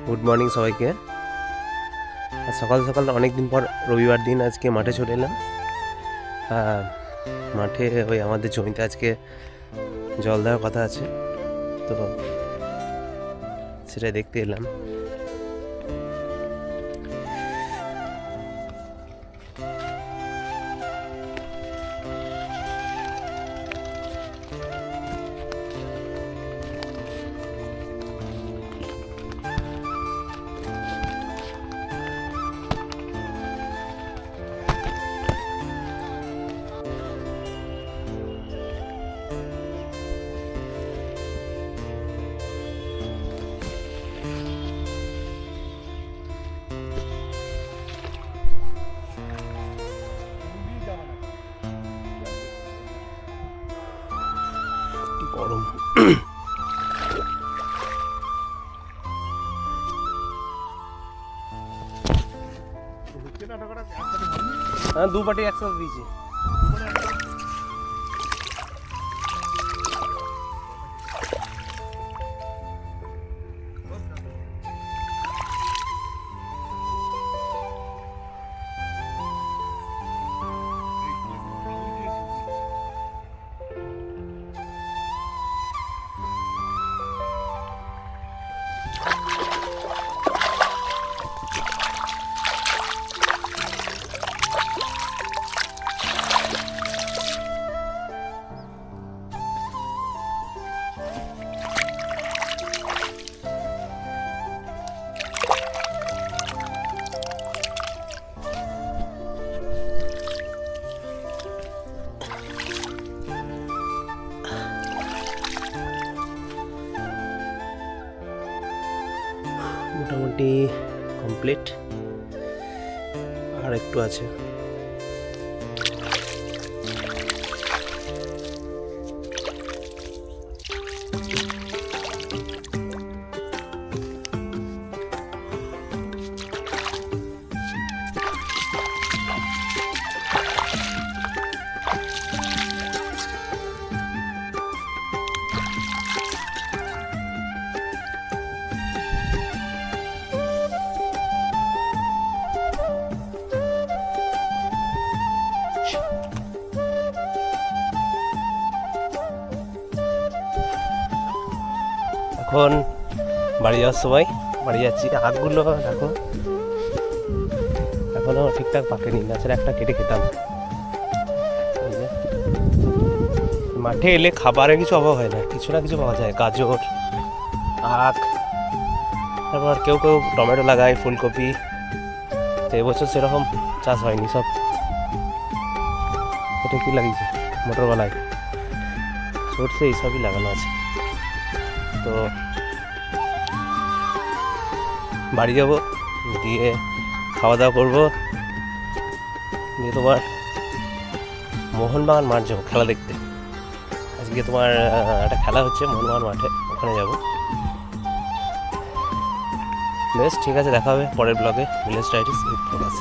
Good morning সবাইকে। সকাল সকাল অনেক দিন পর রবিবার দিন আজকে মাঠে চলে এলাম। মাঠে ওই আমাদের জমিতে আজকে জল দেওয়ার কথা আছে, তো সেটা দেখতে এলাম। গরম হ্যাঁ, দু পাটি একসাথে দিয়েছি। মোটামুটি কমপ্লিট, আর একটু আছে। এখন বাড়ি যাওয়ার সময় বাড়ি যাচ্ছি। আখগুলো দেখো এখনো ঠিকঠাক পাকেনি, গাছের একটা কেটে খেতাম। মাঠে এলে খাবারের কিছু অভাব হয় না, কিছু না কিছু পাওয়া যায়। গাজর, আখ, তারপর কেউ কেউ টমেটো লাগায়, ফুলকপি। তো এবছর সেরকম চাষ হয়নি, সব এটা কি লাগিয়েছে মোটরবেলায়, সরষে এইসবই লাগানো আছে। তো বাড়ি যাব, দিয়ে খাওয়া দাওয়া করবো, দিয়ে তোমার মোহনবাগান মাঠ যাবো খেলা দেখতে। আজকে তোমার একটা খেলা হচ্ছে মোহনবাগান মাঠে, ওখানে যাব। বেশ, ঠিক আছে, দেখা হবে পরের ব্লগে। Village diaries with Prakash.